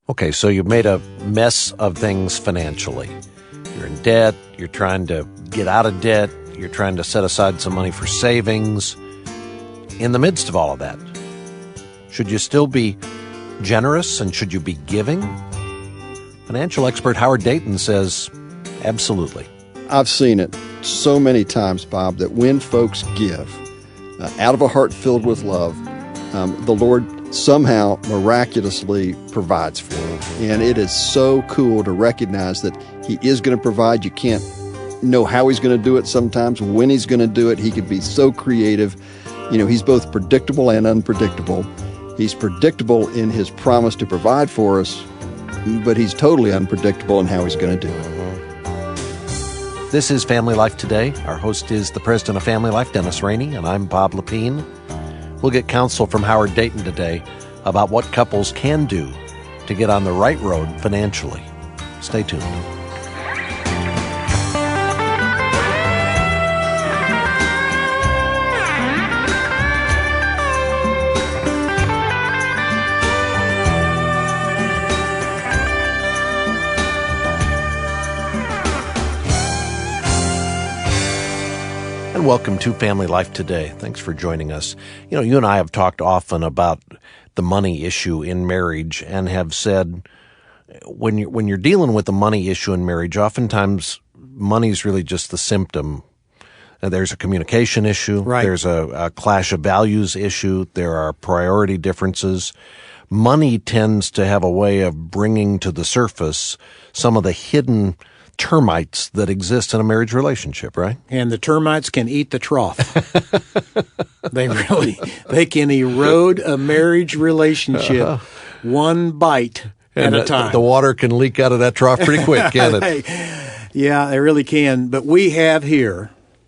Okay, so you've made a mess of things financially. You're in debt, you're trying to get out of debt, you're trying to set aside some money for savings. In the midst of all of that, should you still be generous and should you be giving? Financial expert Howard Dayton says, absolutely. I've seen it so many times, Bob, that when folks give out of a heart filled with love, the Lord somehow miraculously provides for them. And it is so cool to recognize that He is going to provide. You can't know how He's going to do it sometimes, when He's going to do it. He can be so creative. You know, He's both predictable and unpredictable. He's predictable in His promise to provide for us, but He's totally unpredictable in how He's going to do it. This is Family Life Today. Our host is the president of Family Life, Dennis Rainey, and I'm Bob Lepine. We'll get counsel from Howard Dayton today about what couples can do to get on the right road financially. Stay tuned. And welcome to Family Life Today. Thanks for joining us. You know, you and I have talked often about the money issue in marriage and have said when you're dealing with the money issue in marriage, oftentimes money is really just the symptom. There's a communication issue. Right. There's a clash of values issue. There are priority differences. Money tends to have a way of bringing to the surface some of the hidden termites that exist in a marriage relationship, right? And the termites can eat the trough. They can erode a marriage relationship one bite at a time. The water can leak out of that trough pretty quick, can't it? Yeah, they really can. But we have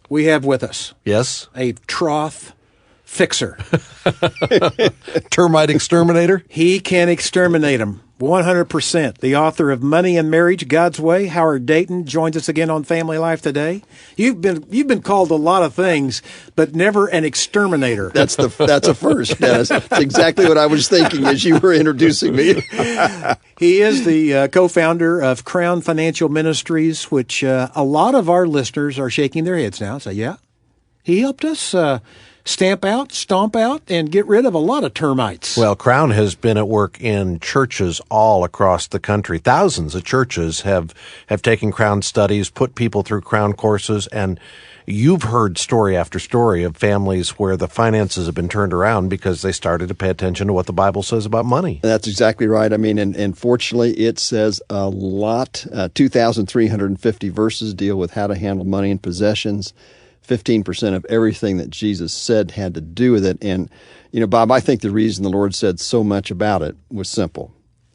with us, Yes? a trough fixer. Termite exterminator? He can exterminate them 100%. The author of Money and Marriage, God's Way, Howard Dayton, joins us again on Family Life Today. You've been called a lot of things, but never an exterminator. That's a first, Dennis. That's exactly what I was thinking as you were introducing me. He is the co-founder of Crown Financial Ministries, which a lot of our listeners are shaking their heads now. So, yeah, he helped us stomp out, and get rid of a lot of termites. Well, Crown has been at work in churches all across the country. Thousands of churches have taken Crown studies, put people through Crown courses, and you've heard story after story of families where the finances have been turned around because they started to pay attention to what the Bible says about money. That's exactly right. I mean, and fortunately, it says a lot. 2,350 verses deal with how to handle money and possessions. 15% of everything that Jesus said had to do with it. And, you know, Bob, I think the reason the Lord said so much about it was simple.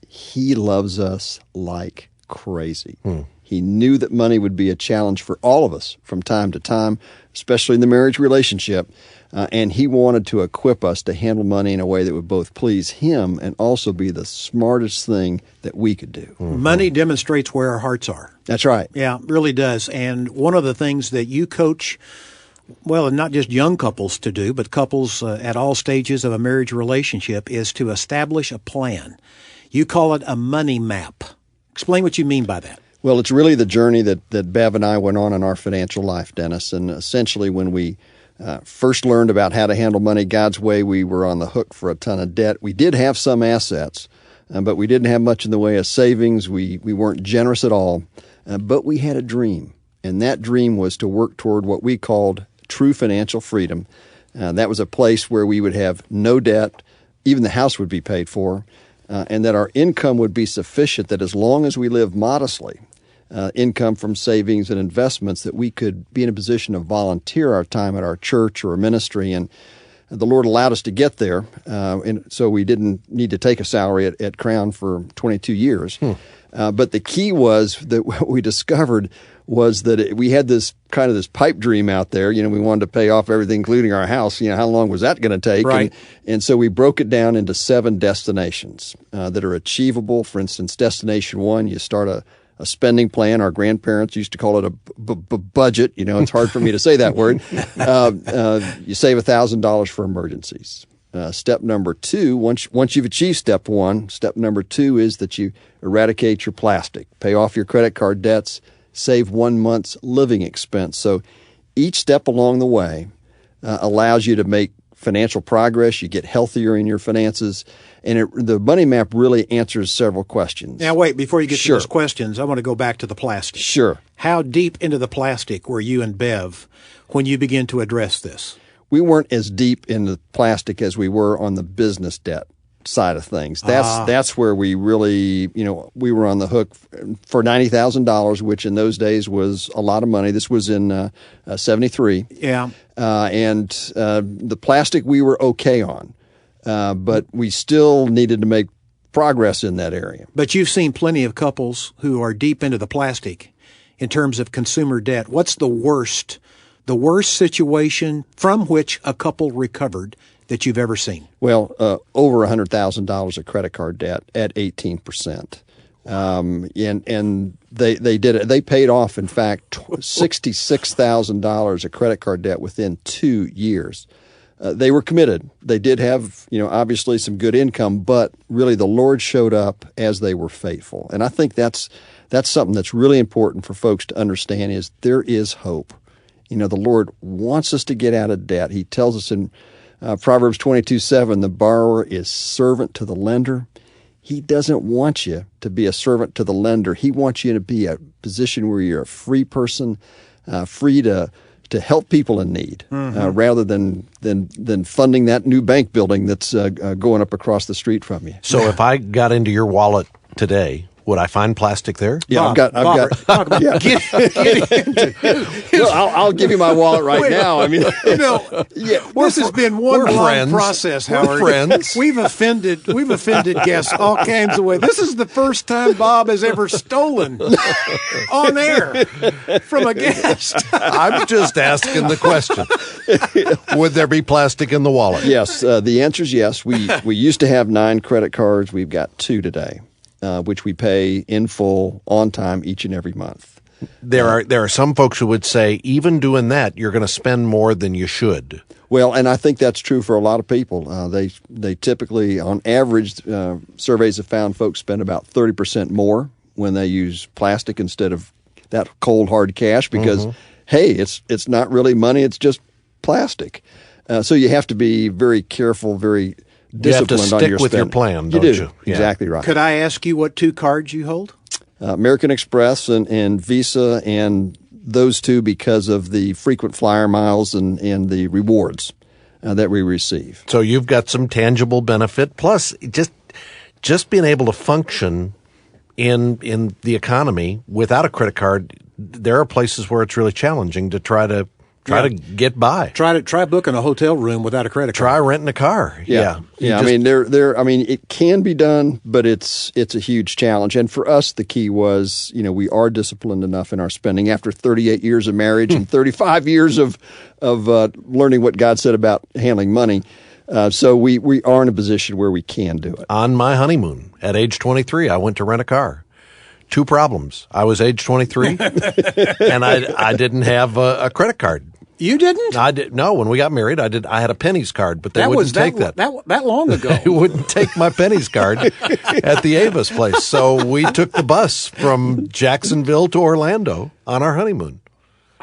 He loves us like crazy. He knew that money would be a challenge for all of us from time to time, especially in the marriage relationship. And He wanted to equip us to handle money in a way that would both please Him and also be the smartest thing that we could do. Money demonstrates where our hearts are. That's right. Yeah, it really does. And one of the things that you coach, well, and not just young couples to do, but couples at all stages of a marriage relationship, is to establish a plan. You call it a money map. Explain what you mean by that. Well, it's really the journey that Bev and I went on in our financial life, Dennis. And essentially, when we first learned about how to handle money God's way, we were on the hook for a ton of debt. We did have some assets, but we didn't have much in the way of savings. We weren't generous at all, but we had a dream. And that dream was to work toward what we called true financial freedom. That was a place where we would have no debt, even the house would be paid for, and that our income would be sufficient that as long as we live modestly, income from savings and investments, that we could be in a position to volunteer our time at our church or a ministry. And the Lord allowed us to get there, and so we didn't need to take a salary at Crown for 22 years. But the key was that what we discovered was that we had this kind of this pipe dream out there. You know, we wanted to pay off everything, including our house. You know, how long was that going to take? Right. And so we broke it down into 7 destinations that are achievable. For instance, destination 1, you start a spending plan. Our grandparents used to call it a budget. You know, it's hard for me to say that word. You save $1,000 for emergencies. Step number two, once you've achieved step one, step number two is that you eradicate your plastic, pay off your credit card debts, save 1 month's living expense. So each step along the way allows you to make financial progress. You get healthier in your finances. And the money map really answers several questions. Now, wait, before you get Sure. to those questions, I want to go back to the plastic. Sure. How deep into the plastic were you and Bev when you began to address this? We weren't as deep in the plastic as we were on the business debt side of things. That's where we really, we were on the hook for $90,000, which in those days was a lot of money. This was in 73. Yeah. And the plastic we were okay on, but we still needed to make progress in that area. But you've seen plenty of couples who are deep into the plastic in terms of consumer debt. What's the worst situation from which a couple recovered that you've ever seen? Well, over $100,000 of credit card debt at 18%. And they did it. They paid off, in fact, $66,000 of credit card debt within 2 years. They were committed. They did have, obviously some good income, but really the Lord showed up as they were faithful. And I think that's something that's really important for folks to understand is there is hope. The Lord wants us to get out of debt. He tells us in Proverbs 22:7, the borrower is servant to the lender. He doesn't want you to be a servant to the lender. He wants you to be a position where you're a free person, free to help people in need, rather than funding that new bank building that's going up across the street from you. So if I got into your wallet today, would I find plastic there? Yeah, Bob, talk about yeah. get into Well, I'll give you my wallet right now. I mean, this has been one we're long friends. process, We're Howard. friends. We've offended guests all kinds of ways. This is the first time Bob has ever stolen on air from a guest. I'm just asking the question. Would there be plastic in the wallet? yes, the answer is yes. We used to have 9 credit cards. We've got 2 today, which we pay in full on time each and every month. There are some folks who would say, even doing that, you're going to spend more than you should. Well, and I think that's true for a lot of people. They typically, on average, surveys have found folks spend about 30% more when they use plastic instead of that cold hard cash because, hey, it's not really money; it's just plastic. So you have to be very careful, very disciplined you have to on stick your with your spending. plan, You don't do. you? Yeah. Exactly right. Could I ask you what 2 cards you hold? American Express and Visa, and those 2 because of the frequent flyer miles and the rewards that we receive. So you've got some tangible benefit. Plus, just being able to function in the economy without a credit card, there are places where it's really challenging to try to get by. Try booking a hotel room without a credit card. Try renting a car. Yeah. You I mean, it can be done, but it's a huge challenge. And for us, the key was, we are disciplined enough in our spending after 38 years of marriage and 35 years of learning what God said about handling money. So we are in a position where we can do it. On my honeymoon at age 23, I went to rent a car. 2 problems. I was age 23 and I didn't have a credit card. You didn't? I did. No, when we got married, I had a pennies card, but they That wouldn't was take that. that long ago. They wouldn't take my pennies card at the Avis place. So we took the bus from Jacksonville to Orlando on our honeymoon.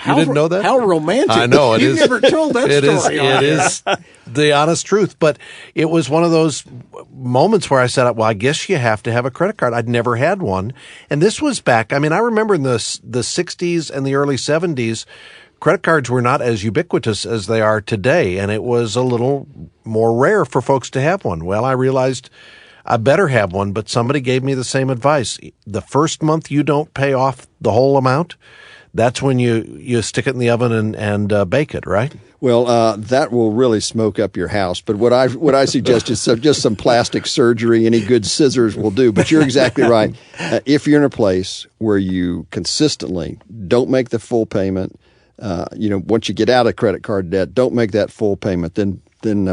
You didn't know that? How romantic. I know. It you is. never told that story. It is the honest truth. But it was one of those moments where I said, well, I guess you have to have a credit card. I'd never had one. And this was back, I remember in the 60s and the early 70s, credit cards were not as ubiquitous as they are today, and it was a little more rare for folks to have one. Well, I realized I better have one, but somebody gave me the same advice. The first month you don't pay off the whole amount, that's when you stick it in the oven and bake it, right? Well, that will really smoke up your house. But what I suggest is just some plastic surgery. Any good scissors will do. But you're exactly right. If you're in a place where you consistently don't make the full payment, once you get out of credit card debt, don't make that full payment, then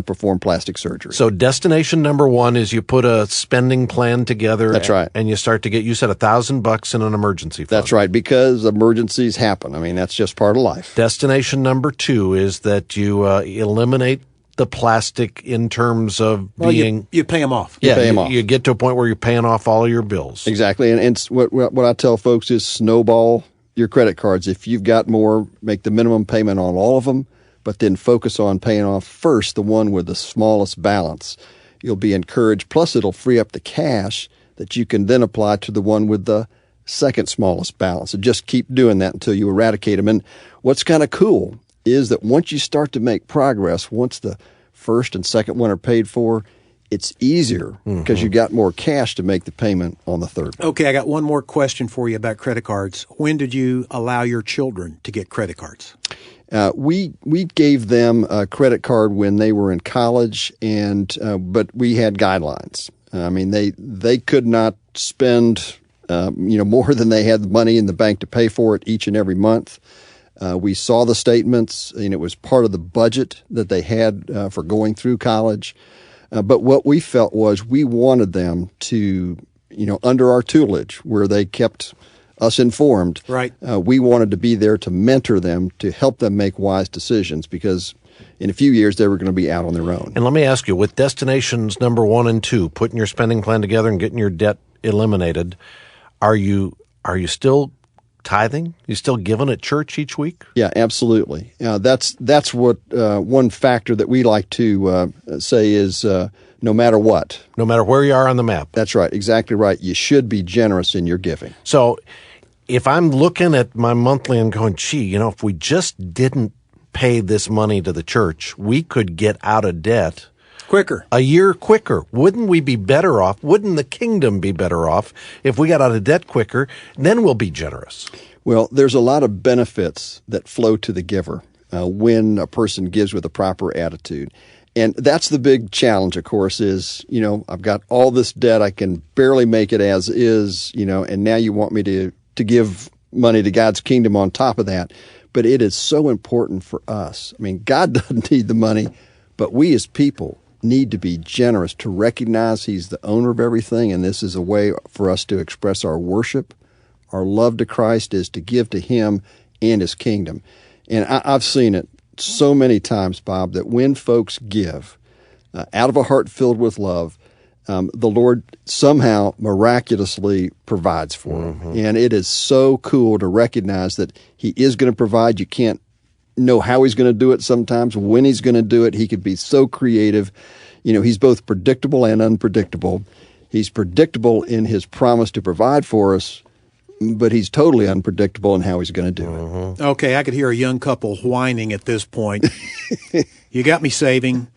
perform plastic surgery. So destination number 1 is you put a spending plan together. That's right. And you start to get, you said $1,000 in an emergency fund. That's right, because emergencies happen. That's just part of life. Destination number 2 is that you eliminate the plastic in terms of being. You pay them off. Yeah, pay 'em off. You get to a point where you're paying off all of your bills. Exactly. And what I tell folks is snowball your credit cards. If you've got more, make the minimum payment on all of them, but then focus on paying off first the one with the smallest balance. You'll be encouraged. Plus, it'll free up the cash that you can then apply to the one with the second smallest balance. And just keep doing that until you eradicate them. And what's kind of cool is that once you start to make progress, once the first and second one are paid for, it's easier because you got more cash to make the payment on the third one. Okay, I got one more question for you about credit cards. When did you allow your children to get credit cards? We gave them a credit card when they were in college, but we had guidelines. I mean, they could not spend more than they had the money in the bank to pay for it each and every month. We saw the statements, and it was part of the budget that they had for going through college. But what we felt was we wanted them to, under our tutelage, where they kept us informed. Right. We wanted to be there to mentor them, to help them make wise decisions, because in a few years they were going to be out on their own. And let me ask you, with destinations number 1 and 2, putting your spending plan together and getting your debt eliminated, are you still tithing? You still giving at church each week? Yeah, absolutely. That's what one factor that we like to say is no matter what. No matter where you are on the map. That's right. Exactly right. You should be generous in your giving. So if I'm looking at my monthly and going, gee, if we just didn't pay this money to the church, we could get out of debt quicker. A year quicker. Wouldn't we be better off? Wouldn't the kingdom be better off if we got out of debt quicker? Then we'll be generous. Well, there's a lot of benefits that flow to the giver when a person gives with a proper attitude. And that's the big challenge, of course, is, I've got all this debt. I can barely make it as is, and now you want me to give money to God's kingdom on top of that. But it is so important for us. I mean, God doesn't need the money, but we as people need to be generous, to recognize He's the owner of everything, and this is a way for us to express our worship. Our love to Christ is to give to Him and His kingdom. And I've seen it so many times, Bob, that when folks give out of a heart filled with love, the Lord somehow miraculously provides for them. And it is so cool to recognize that He is going to provide. You can't know how He's going to do it sometimes, when He's going to do it. He could be so creative. He's both predictable and unpredictable. He's predictable in His promise to provide for us, but He's totally unpredictable in how He's going to do it. Okay, I could hear a young couple whining at this point. You got me saving.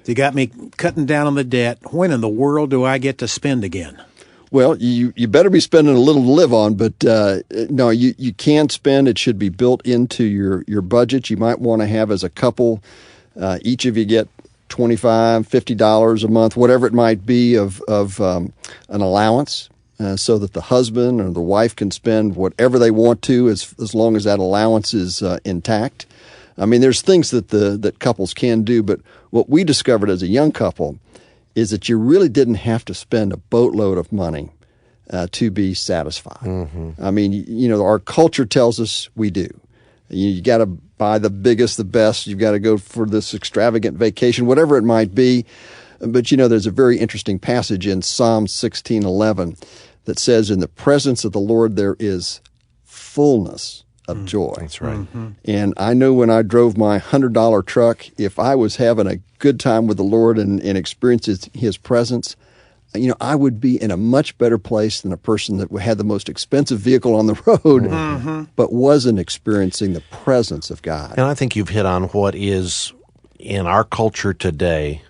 You got me cutting down on the debt. When in the world do I get to spend again? Well, you better be spending a little to live on, but no, you can spend. It should be built into your budget. You might want to have, as a couple, each of you get $25, $50 a month, whatever it might be, of an allowance, so that the husband or the wife can spend whatever they want to, as long as that allowance is intact. I mean, there's things that couples can do, but what we discovered as a young couple is that you really didn't have to spend a boatload of money to be satisfied. I mean, our culture tells us we do. You got to buy the biggest, the best. You've got to go for this extravagant vacation, whatever it might be. But, there's a very interesting passage in Psalm 16:11 that says, "In the presence of the Lord there is fullness of joy." That's right. And I know when I drove my $100 truck, if I was having a good time with the Lord and experienced His presence, I would be in a much better place than a person that had the most expensive vehicle on the road, but wasn't experiencing the presence of God. And I think you've hit on what is, in our culture today,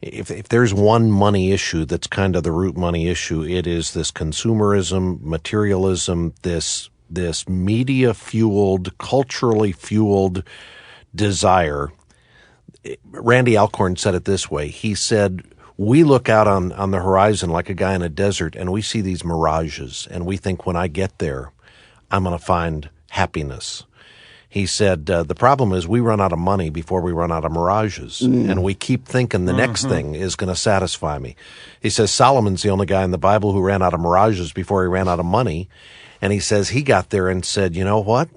if there's one money issue that's kind of the root money issue, it is this consumerism, materialism, this media-fueled, culturally fueled desire. Randy Alcorn said it this way. He said, we look out on the horizon like a guy in a desert, and we see these mirages, and we think, when I get there, I'm going to find happiness. He said, the problem is we run out of money before we run out of mirages, and we keep thinking the next thing is going to satisfy me. He says Solomon's the only guy in the Bible who ran out of mirages before he ran out of money. And he says he got there and said, you know what?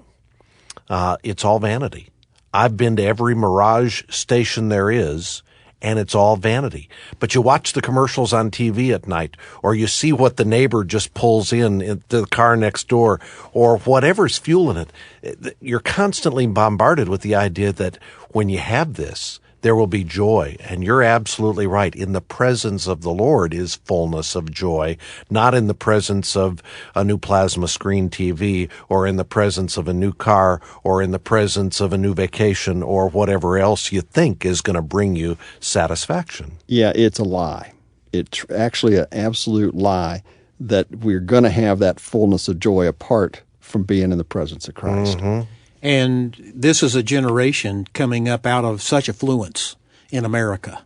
It's all vanity. I've been to every Mirage station there is, and it's all vanity. But you watch the commercials on TV at night, or you see what the neighbor just pulls into the car next door, or whatever's fueling it. You're constantly bombarded with the idea that when you have this, there will be joy. And you're absolutely right. In the presence of the Lord is fullness of joy, not in the presence of a new plasma screen TV, or in the presence of a new car, or in the presence of a new vacation, or whatever else you think is going to bring you satisfaction. Yeah, it's a lie. It's actually an absolute lie that we're going to have that fullness of joy apart from being in the presence of Christ. Mm-hmm. And this is a generation coming up out of such affluence in America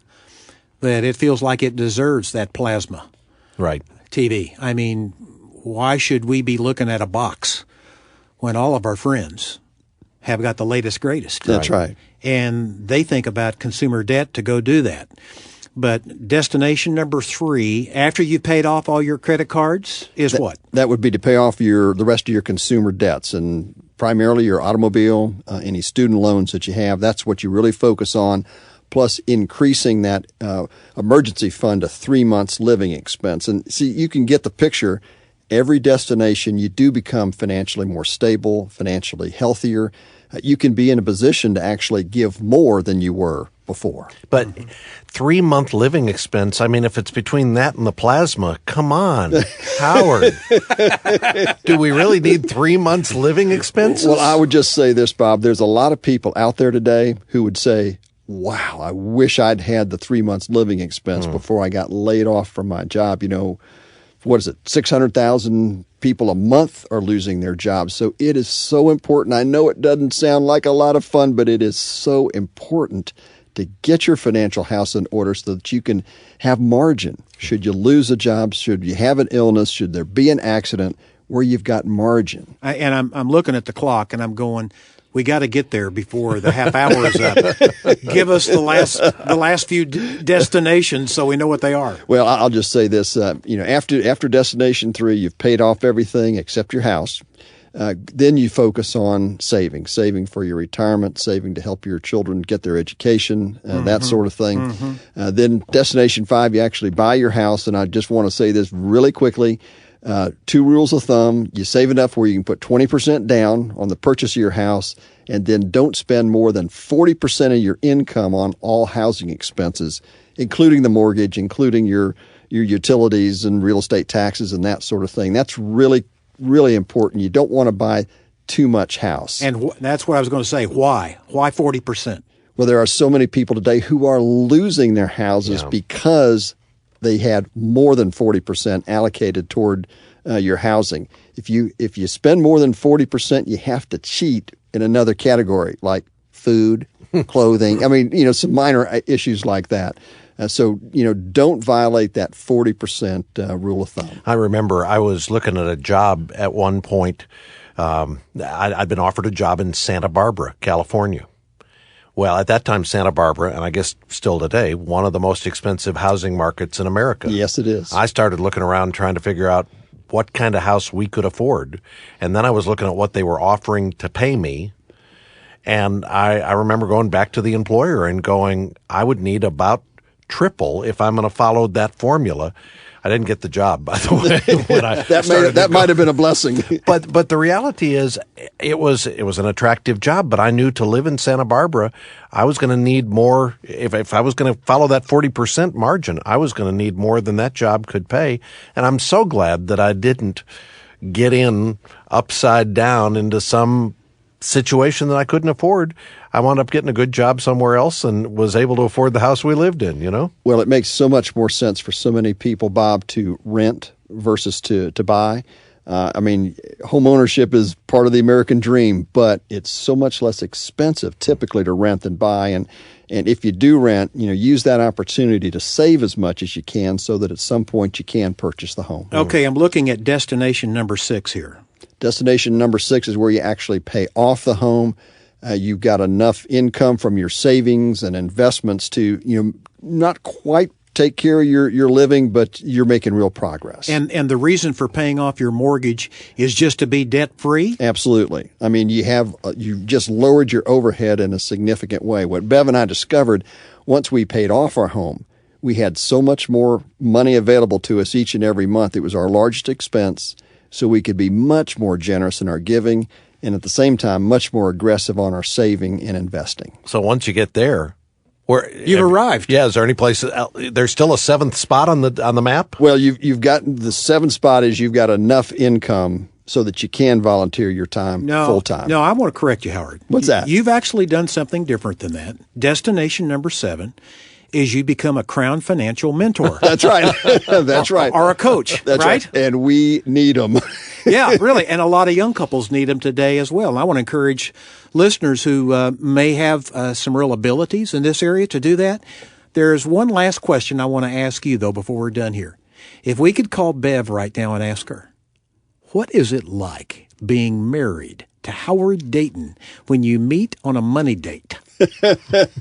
that it feels like it deserves that plasma Right. TV. I mean, why should we be looking at a box when all of our friends have got the latest, greatest? That's right. And they think about consumer debt to go do that. But destination number 3, after you've paid off all your credit cards, is what? That would be to pay off the rest of your consumer debts, and primarily your automobile, any student loans that you have. That's what you really focus on, plus increasing that emergency fund to 3 months living expense. And see, you can get the picture. Every destination, you do become financially more stable, financially healthier. You can be in a position to actually give more than you were before. But 3-month living expense, I mean, if it's between that and the plasma, come on, Howard. Do we really need 3 months living expenses? Well, I would just say this, Bob. There's a lot of people out there today who would say, wow, I wish I'd had the 3 months living expense before I got laid off from my job. You know, what is it? 600,000 people a month are losing their jobs. So it is so important. I know it doesn't sound like a lot of fun, but it is so important to get your financial house in order so that you can have margin. Should you lose a job, should you have an illness, should there be an accident, where you've got margin. I'm looking at the clock and I'm going, we got to get there before the half hour is up. Give us the last few destinations so we know what they are. Well, I'll just say this: after destination 3, you've paid off everything except your house. Then you focus on saving for your retirement, saving to help your children get their education, that sort of thing. Then destination 5, you actually buy your house. And I just want to say this really quickly. 2 rules of thumb: you save enough where you can put 20% down on the purchase of your house, and then don't spend more than 40% of your income on all housing expenses, including the mortgage, including your utilities and real estate taxes and that sort of thing. That's really, really important. You don't want to buy too much house. And that's what I was going to say. Why? Why 40%? Well, there are so many people today who are losing their houses because they had more than 40% allocated toward your housing. If you spend more than 40%, you have to cheat in another category like food, clothing. I mean, some minor issues like that. So don't violate that 40% rule of thumb. I remember I was looking at a job at one point. I'd been offered a job in Santa Barbara, California. Well, at that time, Santa Barbara, and I guess still today, one of the most expensive housing markets in America. Yes, it is. I started looking around trying to figure out what kind of house we could afford. And then I was looking at what they were offering to pay me. And I remember going back to the employer and going, I would need about triple if I'm going to follow that formula. I didn't get the job, by the way. That might have been a blessing. But the reality is, it was an attractive job. But I knew to live in Santa Barbara, I was going to need more. If I was going to follow that 40% margin, I was going to need more than that job could pay. And I'm so glad that I didn't get in upside down into some situation that I couldn't afford. I wound up getting a good job somewhere else and was able to afford the house we lived in, Well, it makes so much more sense for so many people, Bob, to rent versus to buy. Home ownership is part of the American dream, but it's so much less expensive typically to rent than buy. And if you do rent, use that opportunity to save as much as you can so that at some point you can purchase the home. Okay, I'm looking at destination number 6 here. Destination number 6 is where you actually pay off the home. You've got enough income from your savings and investments to, not quite take care of your living, but you're making real progress. And the reason for paying off your mortgage is just to be debt free? Absolutely. I mean, you've just lowered your overhead in a significant way. What Bev and I discovered once we paid off our home, we had so much more money available to us each and every month. It was our largest expense, so we could be much more generous in our giving and at the same time much more aggressive on our saving and investing. So once you get there, you've arrived. Yeah, is there any place? There's still a seventh spot on the map? Well, you've got the seventh spot is you've got enough income so that you can volunteer your time full time. No, I want to correct you, Howard. What's that? You've actually done something different than that. Destination number 7 is you become a Crown Financial mentor. That's right. That's right. Or a coach, That's right? And we need them. Yeah, really. And a lot of young couples need them today as well. And I want to encourage listeners who may have some real abilities in this area to do that. There's one last question I want to ask you, though, before we're done here. If we could call Bev right now and ask her, what is it like being married to Howard Dayton when you meet on a money date?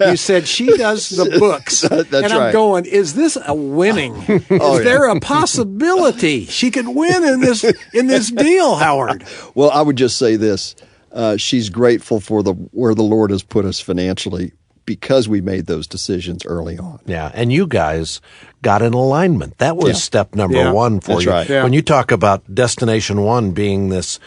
You said she does the books. That's and I'm right. going, is this a winning? Is there a possibility she could win in this deal, Howard? Well, I would just say this. She's grateful for where the Lord has put us financially because we made those decisions early on. Yeah, and you guys got in alignment. That was step number 1 for That's you. right. When you talk about Destination 1 being this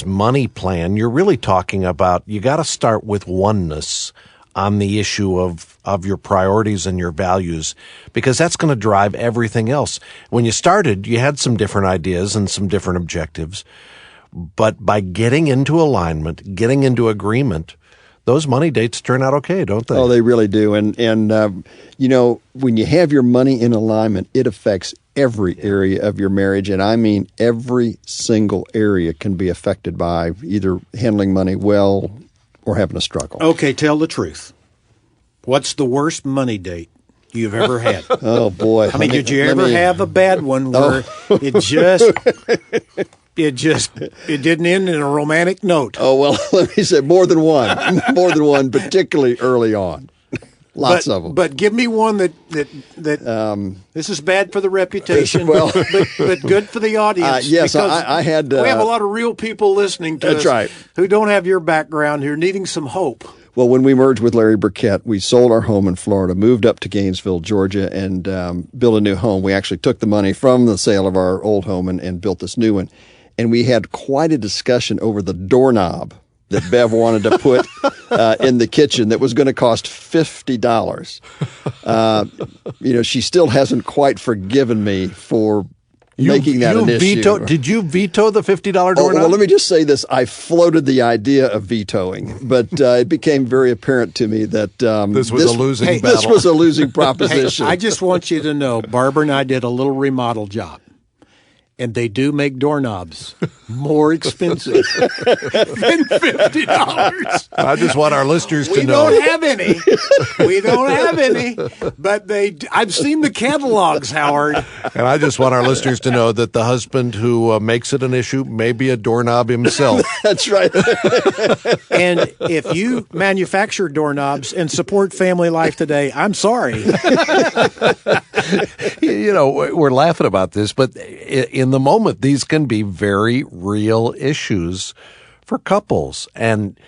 money plan, you're really talking about you got to start with oneness on the issue of your priorities and your values, because that's going to drive everything else. When you started, you had some different ideas and some different objectives, but by getting into alignment, getting into agreement, those money dates turn out okay, don't they? Oh, they really do. And when you have your money in alignment, it affects every area of your marriage. And I mean, every single area can be affected by either handling money well or having a struggle. Okay, tell the truth. What's the worst money date you've ever had? Oh, boy. I mean, did you ever have a bad one where it didn't end in a romantic note? Oh, well, let me say more than one, particularly early on. Lots of them. But give me one that this is bad for the reputation, well, but good for the audience. Yes, because I had. We have a lot of real people listening to us right. who don't have your background, who are needing some hope. Well, when we merged with Larry Burkett, we sold our home in Florida, moved up to Gainesville, Georgia, and built a new home. We actually took the money from the sale of our old home and built this new one. And we had quite a discussion over the doorknob that Bev wanted to put in the kitchen that was going to cost $50. She still hasn't quite forgiven me for making that an issue. Did you veto the $50 doorknob? Well, let me just say this. I floated the idea of vetoing, but it became very apparent to me that this was a losing battle. This was a losing proposition. Hey, I just want you to know, Barbara and I did a little remodel job. And they do make doorknobs more expensive than $50. I just want our listeners to know. We don't have any. We don't have any. But I've seen the catalogs, Howard. And I just want our listeners to know that the husband who makes it an issue may be a doorknob himself. That's right. And if you manufacture doorknobs and support Family Life Today, I'm sorry. We're laughing about this, but in the moment, these can be very real issues for couples. And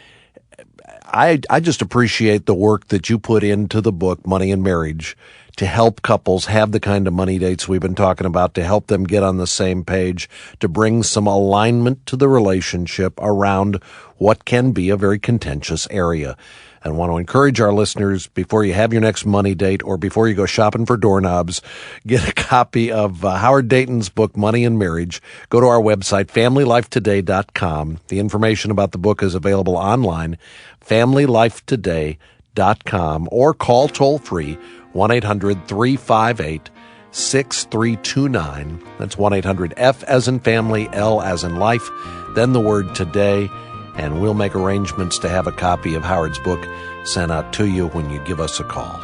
I just appreciate the work that you put into the book, Money and Marriage, to help couples have the kind of money dates we've been talking about, to help them get on the same page, to bring some alignment to the relationship around what can be a very contentious area. And want to encourage our listeners, before you have your next money date or before you go shopping for doorknobs, get a copy of Howard Dayton's book, Money and Marriage. Go to our website, FamilyLifeToday.com. The information about the book is available online, FamilyLifeToday.com, or call toll-free 1-800-358-6329. That's 1-800-F as in family, L as in life, then the word today. And we'll make arrangements to have a copy of Howard's book sent out to you when you give us a call.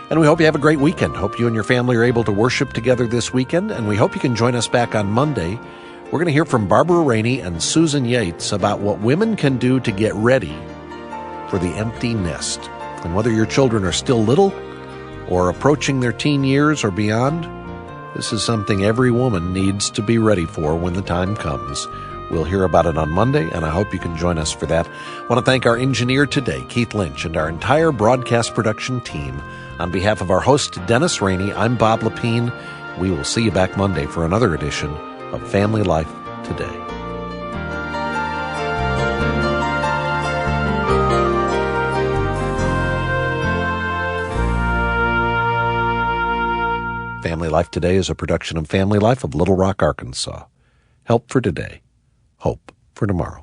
And we hope you have a great weekend. Hope you and your family are able to worship together this weekend, and we hope you can join us back on Monday. We're going to hear from Barbara Rainey and Susan Yates about what women can do to get ready for the empty nest, and whether your children are still little or approaching their teen years or beyond, this is something every woman needs to be ready for when the time comes. We'll hear about it on Monday, and I hope you can join us for that. I want to thank our engineer today, Keith Lynch, and our entire broadcast production team. On behalf of our host, Dennis Rainey, I'm Bob Lepine. We will see you back Monday for another edition of Family Life Today. Family Life Today is a production of Family Life of Little Rock, Arkansas. Help for today. Hope for tomorrow.